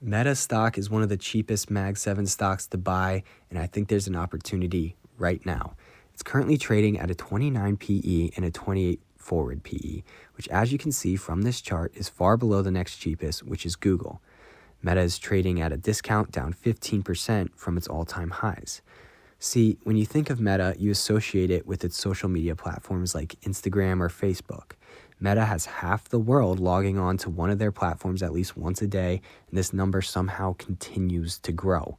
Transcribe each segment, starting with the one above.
Meta stock is one of the cheapest Mag 7 stocks to buy, and I think there's an opportunity right now. It's currently trading at a 29 PE and a 28 forward PE, which, as you can see from this chart, is far below the next cheapest, which is Google. Meta is trading at a discount, down 15% from its all-time highs. See, when you think of Meta, you associate it with its social media platforms like Instagram or Facebook. Meta has half the world logging on to one of their platforms at least once a day, and this number somehow continues to grow.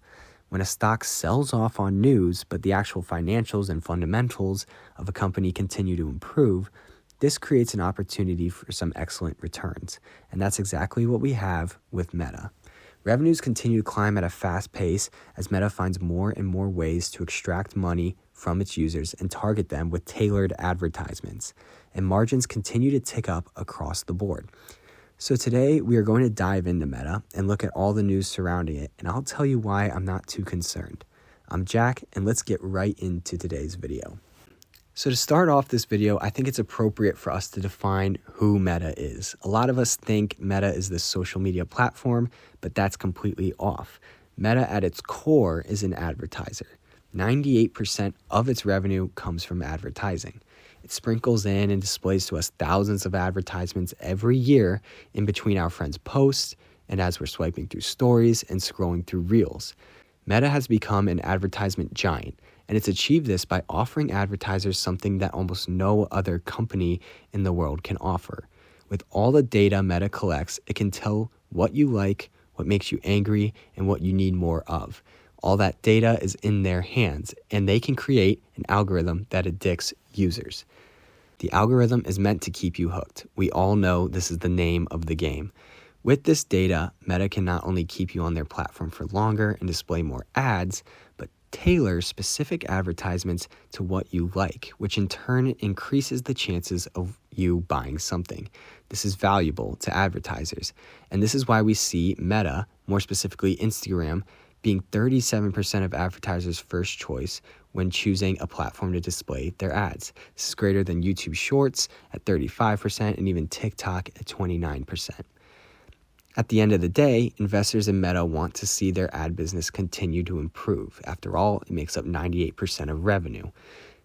When a stock sells off on news, but the actual financials and fundamentals of a company continue to improve, this creates an opportunity for some excellent returns. And that's exactly what we have with Meta. Revenues continue to climb at a fast pace as Meta finds more and more ways to extract money from its users and target them with tailored advertisements. And margins continue to tick up across the board. So today we are going to dive into Meta and look at all the news surrounding it, and I'll tell you why I'm not too concerned. I'm Jack, and let's get right into today's video. So to start off this video, I think it's appropriate for us to define who Meta is. A lot of us think Meta is this social media platform, but that's completely off. Meta at its core is an advertiser. 98% of its revenue comes from advertising. It sprinkles in and displays to us thousands of advertisements every year in between our friends' posts and as we're swiping through stories and scrolling through reels. Meta has become an advertisement giant, and it's achieved this by offering advertisers something that almost no other company in the world can offer. With all the data Meta collects, it can tell what you like, what makes you angry, and what you need more of. All that data is in their hands, and they can create an algorithm that addicts users. The algorithm is meant to keep you hooked. We all know this is the name of the game. With this data, Meta can not only keep you on their platform for longer and display more ads, but tailor specific advertisements to what you like, which in turn increases the chances of you buying something. This is valuable to advertisers, and this is why we see Meta, more specifically Instagram, being 37% of advertisers' first choice when choosing a platform to display their ads. This is greater than YouTube Shorts at 35% and even TikTok at 29%. At the end of the day, investors in Meta want to see their ad business continue to improve. After all, it makes up 98% of revenue.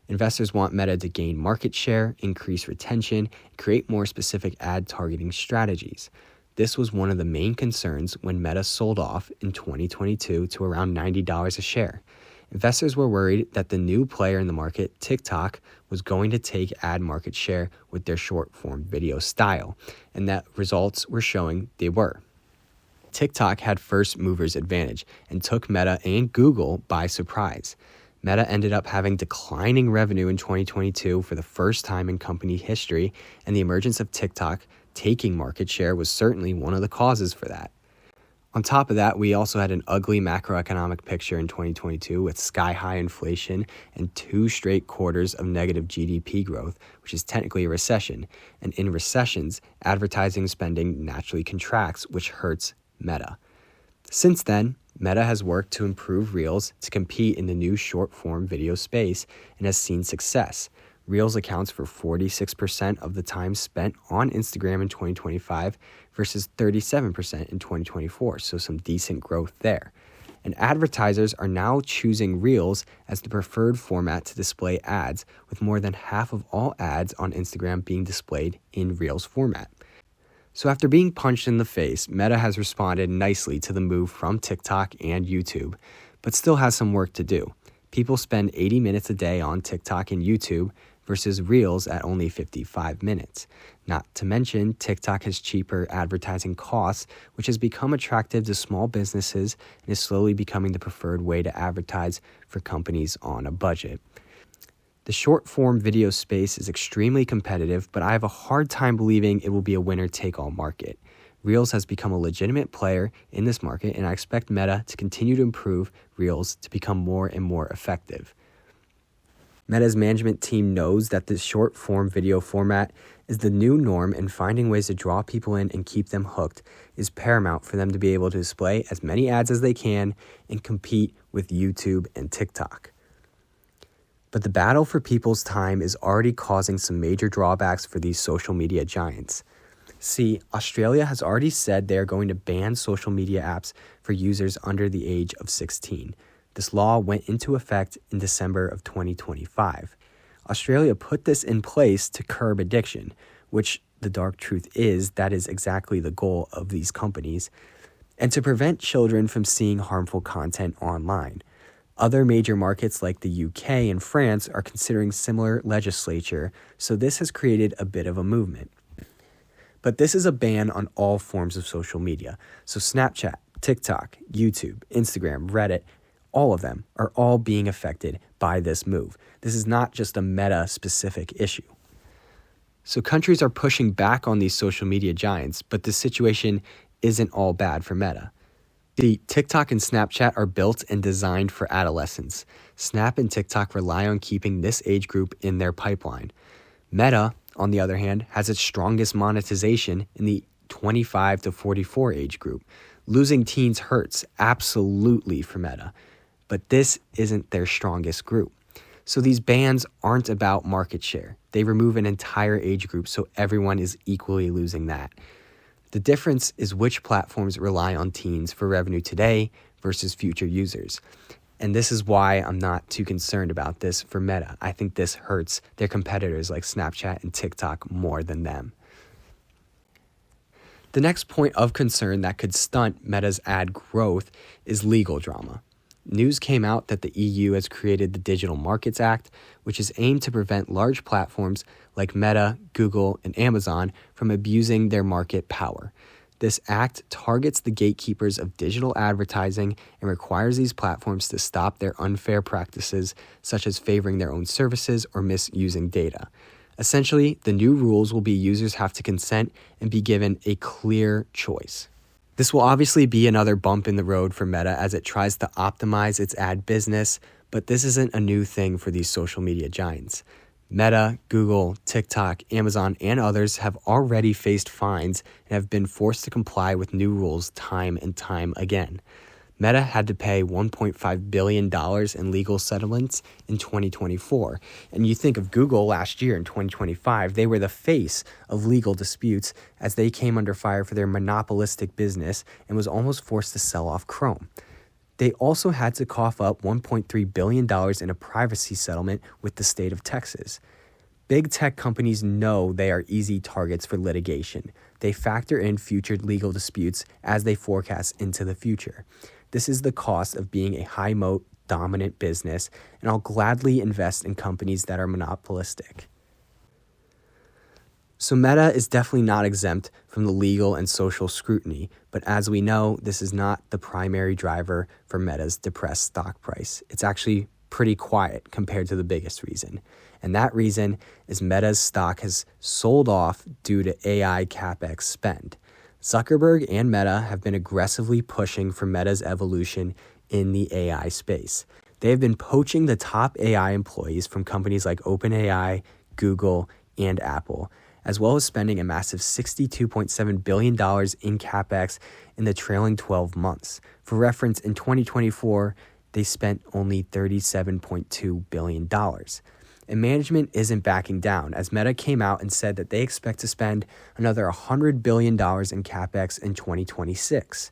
Investors want Meta to gain market share, increase retention, and create more specific ad targeting strategies. This was one of the main concerns when Meta sold off in 2022 to around $90 a share. Investors were worried that the new player in the market, TikTok, was going to take ad market share with their short-form video style, and that results were showing they were. TikTok had first movers advantage and took Meta and Google by surprise. Meta ended up having declining revenue in 2022 for the first time in company history, and the emergence of TikTok taking market share was certainly one of the causes for that. On top of that, we also had an ugly macroeconomic picture in 2022 with sky-high inflation and 2 straight quarters of negative GDP growth, which is technically a recession. And in recessions, advertising spending naturally contracts, which hurts Meta. Since then, Meta has worked to improve Reels to compete in the new short-form video space and has seen success. Reels accounts for 46% of the time spent on Instagram in 2025 versus 37% in 2024, so some decent growth there. And advertisers are now choosing Reels as the preferred format to display ads, with more than half of all ads on Instagram being displayed in Reels format. So after being punched in the face, Meta has responded nicely to the move from TikTok and YouTube, but still has some work to do. People spend 80 minutes a day on TikTok and YouTube versus Reels at only 55 minutes. Not to mention, TikTok has cheaper advertising costs, which has become attractive to small businesses and is slowly becoming the preferred way to advertise for companies on a budget. The short-form video space is extremely competitive, but I have a hard time believing it will be a winner-take-all market. Reels has become a legitimate player in this market, and I expect Meta to continue to improve Reels to become more and more effective. Meta's management team knows that this short-form video format is the new norm, and finding ways to draw people in and keep them hooked is paramount for them to be able to display as many ads as they can and compete with YouTube and TikTok. But the battle for people's time is already causing some major drawbacks for these social media giants. See, Australia has already said they are going to ban social media apps for users under the age of 16. This law went into effect in December of 2025. Australia put this in place to curb addiction, which the dark truth is that is exactly the goal of these companies, and to prevent children from seeing harmful content online. Other major markets like the UK and France are considering similar legislature, so this has created a bit of a movement. But this is a ban on all forms of social media. So Snapchat, TikTok, YouTube, Instagram, Reddit, all of them are all being affected by this move. This is not just a Meta-specific issue. So countries are pushing back on these social media giants, but the situation isn't all bad for Meta. See, TikTok and Snapchat are built and designed for adolescents. Snap and TikTok rely on keeping this age group in their pipeline. Meta, on the other hand, has its strongest monetization in the 25 to 44 age group. Losing teens hurts absolutely for Meta, but this isn't their strongest group. So these bans aren't about market share. They remove an entire age group, so everyone is equally losing that. The difference is which platforms rely on teens for revenue today versus future users. And this is why I'm not too concerned about this for Meta. I think this hurts their competitors like Snapchat and TikTok more than them. The next point of concern that could stunt Meta's ad growth is legal drama. News came out that the EU has created the Digital Markets Act, which is aimed to prevent large platforms like Meta, Google, and Amazon from abusing their market power. This act targets the gatekeepers of digital advertising and requires these platforms to stop their unfair practices, such as favoring their own services or misusing data. Essentially, the new rules will be users have to consent and be given a clear choice. This will obviously be another bump in the road for Meta as it tries to optimize its ad business, but this isn't a new thing for these social media giants. Meta, Google, TikTok, Amazon, and others have already faced fines and have been forced to comply with new rules time and time again. Meta had to pay $1.5 billion in legal settlements in 2024. And you think of Google last year in 2025, they were the face of legal disputes as they came under fire for their monopolistic business and was almost forced to sell off Chrome. They also had to cough up $1.3 billion in a privacy settlement with the state of Texas. Big tech companies know they are easy targets for litigation. They factor in future legal disputes as they forecast into the future. This is the cost of being a high-moat, dominant business, and I'll gladly invest in companies that are monopolistic. So Meta is definitely not exempt from the legal and social scrutiny, but as we know, this is not the primary driver for Meta's depressed stock price. It's actually pretty quiet compared to the biggest reason. And that reason is Meta's stock has sold off due to AI CapEx spend. Zuckerberg and Meta have been aggressively pushing for Meta's evolution in the AI space. They have been poaching the top AI employees from companies like OpenAI, Google, and Apple, as well as spending a massive $62.7 billion in CapEx in the trailing 12 months. For reference, in 2024, they spent only $37.2 billion. And management isn't backing down, as Meta came out and said that they expect to spend another $100 billion in CapEx in 2026.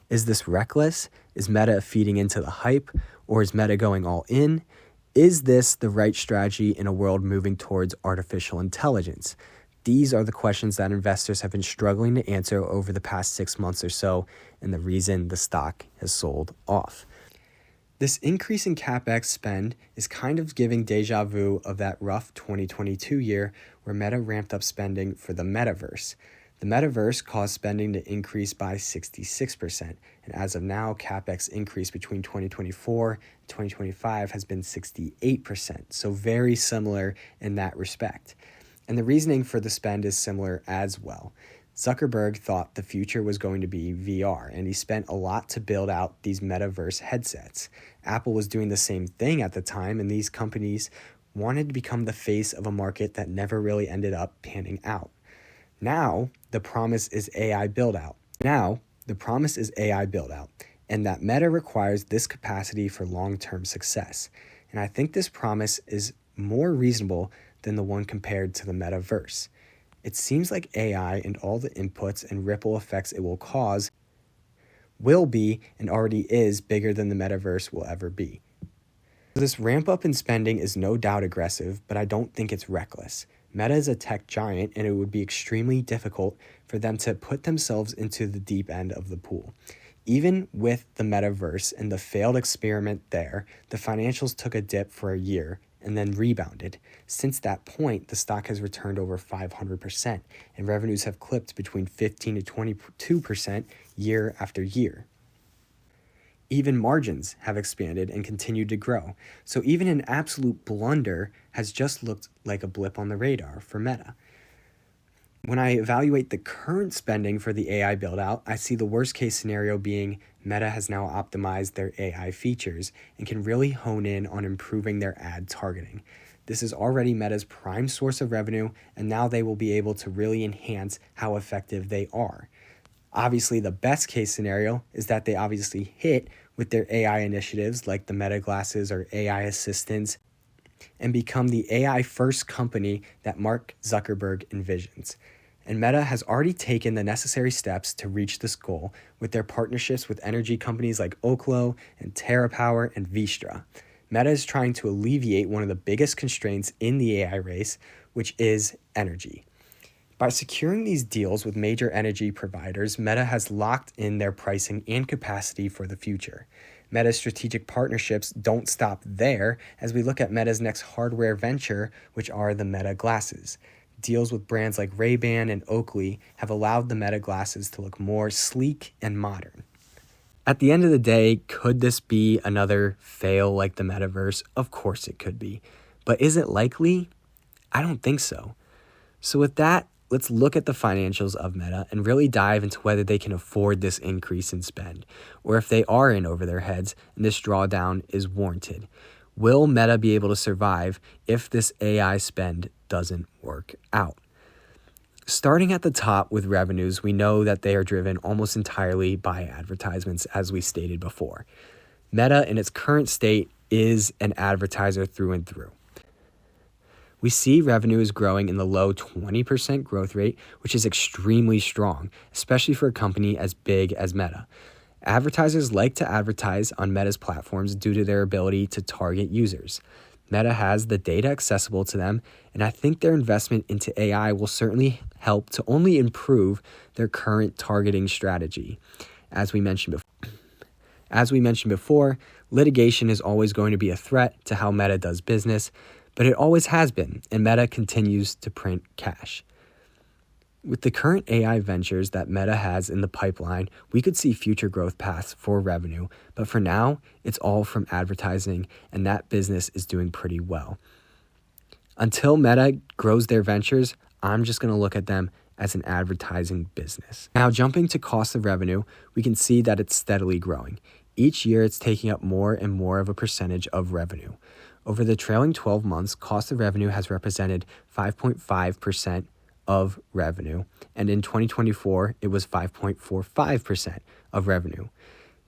Is this reckless? Is Meta feeding into the hype? Or is Meta going all in? Is this the right strategy in a world moving towards artificial intelligence? These are the questions that investors have been struggling to answer over the past 6 months or so, and the reason the stock has sold off. This increase in CapEx spend is kind of giving deja vu of that rough 2022 year where Meta ramped up spending for the metaverse. The metaverse caused spending to increase by 66%, and as of now, CapEx increase between 2024 and 2025 has been 68%, so very similar in that respect. And the reasoning for the spend is similar as well. Zuckerberg thought the future was going to be VR, and he spent a lot to build out these metaverse headsets. Apple was doing the same thing at the time, and these companies wanted to become the face of a market that never really ended up panning out. Now, the promise is AI build-out. And that Meta requires this capacity for long-term success. And I think this promise is more reasonable than the one compared to the metaverse. It seems like AI and all the inputs and ripple effects it will cause will be and already is bigger than the metaverse will ever be. This ramp up in spending is no doubt aggressive, but I don't think it's reckless. Meta is a tech giant, and it would be extremely difficult for them to put themselves into the deep end of the pool. Even with the metaverse and the failed experiment there, the financials took a dip for a year and then rebounded. Since that point, the stock has returned over 500%, and revenues have clipped between 15 to 22% year after year. Even margins have expanded and continued to grow. So even an absolute blunder has just looked like a blip on the radar for Meta. When I evaluate the current spending for the AI build-out, I see the worst case scenario being Meta has now optimized their AI features and can really hone in on improving their ad targeting. This is already Meta's prime source of revenue, and now they will be able to really enhance how effective they are. Obviously, the best case scenario is that they obviously hit with their AI initiatives like the Meta glasses or AI assistants and become the AI first company that Mark Zuckerberg envisions. And Meta has already taken the necessary steps to reach this goal with their partnerships with energy companies like Oklo and TerraPower and Vistra. Meta is trying to alleviate one of the biggest constraints in the AI race, which is energy. By securing these deals with major energy providers, Meta has locked in their pricing and capacity for the future. Meta's strategic partnerships don't stop there as we look at Meta's next hardware venture, which are the Meta glasses. Deals with brands like Ray-Ban and Oakley have allowed the Meta glasses to look more sleek and modern. At the end of the day, could this be another fail like the metaverse? Of course it could be. But is it likely? I don't think so. So with that, let's look at the financials of Meta and really dive into whether they can afford this increase in spend, or if they are in over their heads and this drawdown is warranted. Will Meta be able to survive if this AI spend doesn't work out? Starting at the top with revenues, we know that they are driven almost entirely by advertisements, as we stated before. Meta, in its current state, is an advertiser through and through. We see revenue is growing in the low 20% growth rate, which is extremely strong, especially for a company as big as Meta. Advertisers like to advertise on Meta's platforms due to their ability to target users. Meta has the data accessible to them, and I think their investment into AI will certainly help to only improve their current targeting strategy. As we mentioned before, litigation is always going to be a threat to how Meta does business, but it always has been, and Meta continues to print cash. With the current AI ventures that Meta has in the pipeline, we could see future growth paths for revenue, but for now, it's all from advertising, and that business is doing pretty well. Until Meta grows their ventures, I'm just going to look at them as an advertising business. Now, jumping to cost of revenue, we can see that it's steadily growing. Each year, it's taking up more and more of a percentage of revenue. Over the trailing 12 months, cost of revenue has represented 5.5% of revenue, and in 2024, it was 5.45% of revenue.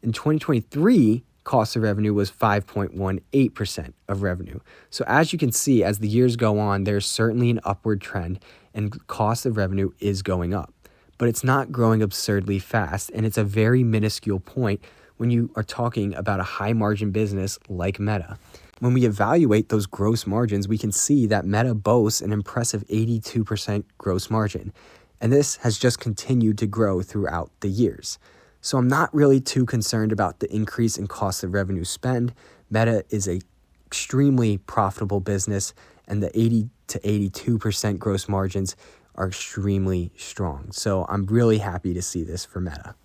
In 2023, cost of revenue was 5.18% of revenue. So as you can see, as the years go on, there's certainly an upward trend, and cost of revenue is going up. But it's not growing absurdly fast, and it's a very minuscule point when you are talking about a high-margin business like Meta. When we evaluate those gross margins, we can see that Meta boasts an impressive 82% gross margin, and this has just continued to grow throughout the years. So I'm not really too concerned about the increase in cost of revenue spend. Meta is an extremely profitable business, and the 80 to 82% gross margins are extremely strong. So I'm really happy to see this for Meta.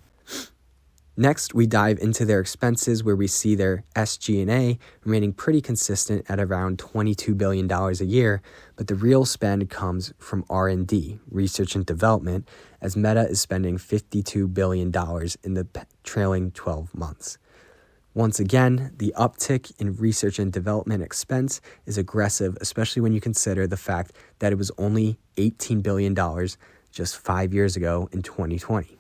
Next, we dive into their expenses, where we see their SG&A remaining pretty consistent at around $22 billion a year, but the real spend comes from R&D, research and development, as Meta is spending $52 billion in the trailing 12 months. Once again, the uptick in research and development expense is aggressive, especially when you consider the fact that it was only $18 billion just 5 years ago in 2020.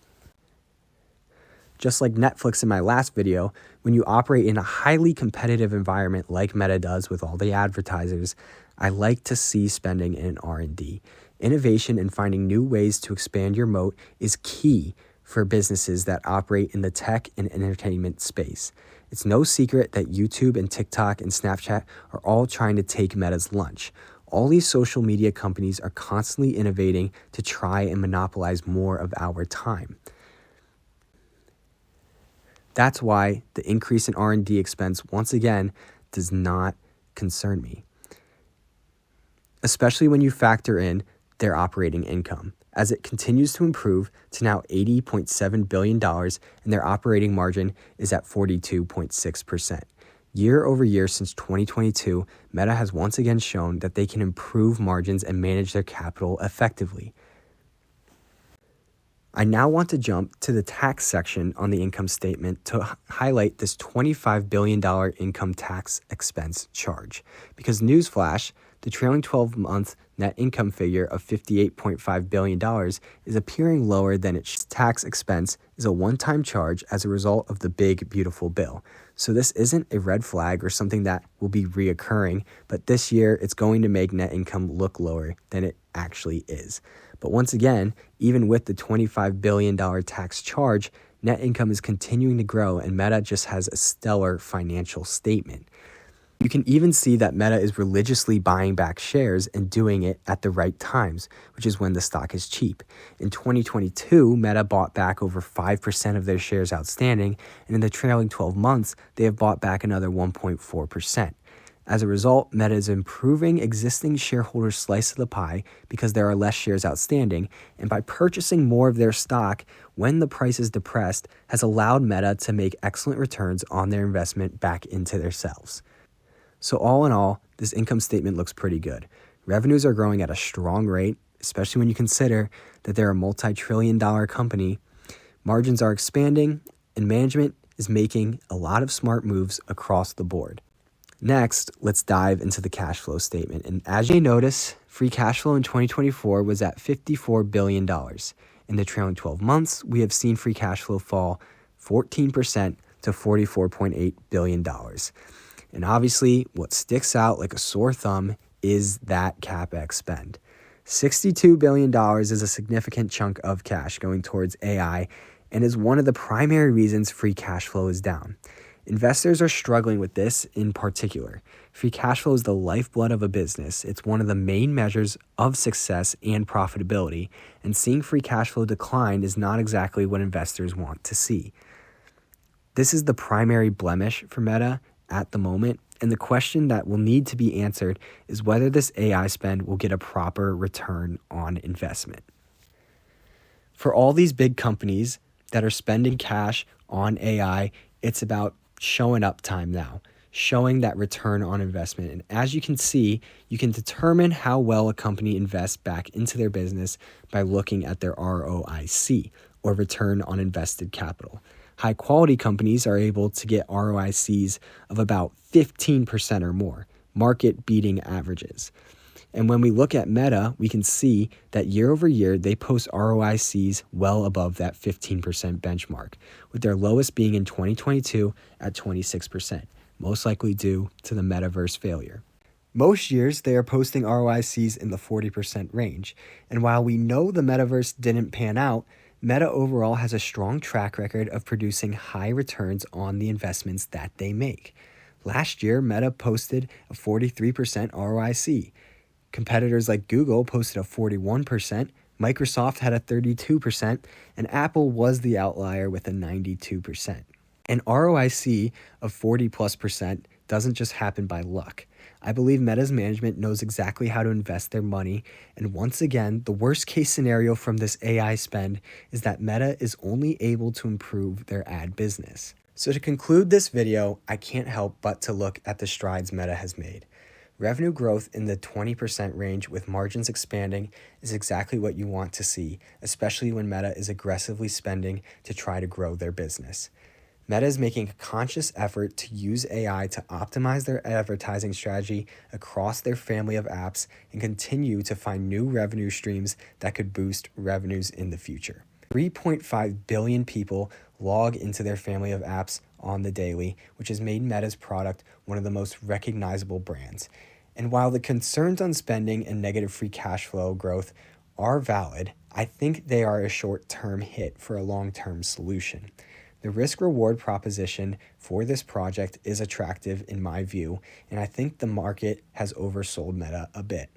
Just like Netflix in my last video, when you operate in a highly competitive environment like Meta does with all the advertisers, I like to see spending in R&D. Innovation and finding new ways to expand your moat is key for businesses that operate in the tech and entertainment space. It's no secret that YouTube and TikTok and Snapchat are all trying to take Meta's lunch. All these social media companies are constantly innovating to try and monopolize more of our time. That's why the increase in R&D expense, once again, does not concern me, especially when you factor in their operating income, as it continues to improve to now $80.7 billion, and their operating margin is at 42.6%. Year over year since 2022, Meta has once again shown that they can improve margins and manage their capital effectively. I now want to jump to the tax section on the income statement to highlight this $25 billion income tax expense charge. Because newsflash, the trailing 12-month net income figure of $58.5 billion is appearing lower than its tax expense is a one-time charge as a result of the big, beautiful bill. So this isn't a red flag or something that will be reoccurring, but this year it's going to make net income look lower than it actually is. But once again, even with the $25 billion tax charge, net income is continuing to grow, and Meta just has a stellar financial statement. You can even see that Meta is religiously buying back shares and doing it at the right times, which is when the stock is cheap. In 2022, Meta bought back over 5% of their shares outstanding, and in the trailing 12 months, they have bought back another 1.4%. As a result, Meta is improving existing shareholders' slice of the pie because there are less shares outstanding, and by purchasing more of their stock when the price is depressed, has allowed Meta to make excellent returns on their investment back into themselves. So all in all, this income statement looks pretty good. Revenues are growing at a strong rate, especially when you consider that they're a multi-trillion-dollar company. Margins are expanding, and management is making a lot of smart moves across the board. Next, let's dive into the cash flow statement. And as you may notice, free cash flow in 2024 was at $54 billion. In the trailing 12 months, we have seen free cash flow fall 14% to $44.8 billion. And obviously, what sticks out like a sore thumb is that CapEx spend. $62 billion is a significant chunk of cash going towards AI and is one of the primary reasons free cash flow is down. Investors are struggling with this in particular. Free cash flow is the lifeblood of a business. It's one of the main measures of success and profitability, and seeing free cash flow decline is not exactly what investors want to see. This is the primary blemish for Meta at the moment, and the question that will need to be answered is whether this AI spend will get a proper return on investment. For all these big companies that are spending cash on AI, it's about showing up time now, showing that return on investment. And as you can see, you can determine how well a company invests back into their business by looking at their ROIC, or return on invested capital. High quality companies are able to get ROICs of about 15% or more, market beating averages. And when we look at Meta, we can see that year over year, they post ROICs well above that 15% benchmark, with their lowest being in 2022 at 26%, most likely due to the metaverse failure. Most years, they are posting ROICs in the 40% range. And while we know the metaverse didn't pan out, Meta overall has a strong track record of producing high returns on the investments that they make. Last year, Meta posted a 43% ROIC. Competitors like Google posted a 41%, Microsoft had a 32%, and Apple was the outlier with a 92%. An ROIC of 40+% doesn't just happen by luck. I believe Meta's management knows exactly how to invest their money, and once again, the worst case scenario from this AI spend is that Meta is only able to improve their ad business. So to conclude this video, I can't help but to look at the strides Meta has made. Revenue growth in the 20% range with margins expanding is exactly what you want to see, especially when Meta is aggressively spending to try to grow their business. Meta is making a conscious effort to use AI to optimize their advertising strategy across their family of apps and continue to find new revenue streams that could boost revenues in the future. 3.5 billion people log into their family of apps on the daily, which has made Meta's product one of the most recognizable brands. And while the concerns on spending and negative free cash flow growth are valid, I think they are a short-term hit for a long-term solution. The risk-reward proposition for this project is attractive in my view, and I think the market has oversold Meta a bit.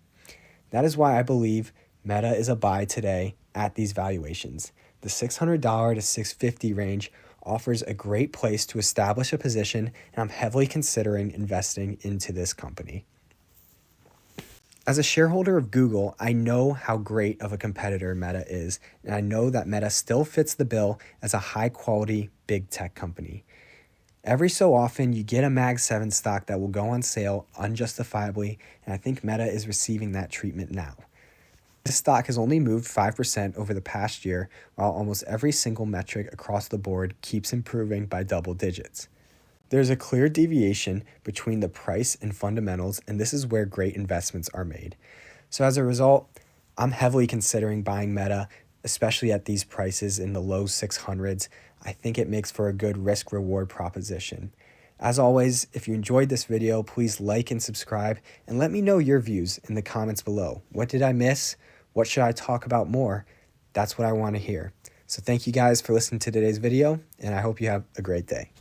That is why I believe Meta is a buy today at these valuations. The $600 to $650 range offers a great place to establish a position, and I'm heavily considering investing into this company. As a shareholder of Google, I know how great of a competitor Meta is, and I know that Meta still fits the bill as a high-quality big tech company. Every so often, you get a Mag 7 stock that will go on sale unjustifiably, and I think Meta is receiving that treatment now. This stock has only moved 5% over the past year, while almost every single metric across the board keeps improving by double digits. There's a clear deviation between the price and fundamentals, and this is where great investments are made. So as a result, I'm heavily considering buying Meta, especially at these prices in the low 600s. I think it makes for a good risk-reward proposition. As always, if you enjoyed this video, please like and subscribe, and let me know your views in the comments below. What did I miss? What should I talk about more? That's what I want to hear. So thank you guys for listening to today's video, and I hope you have a great day.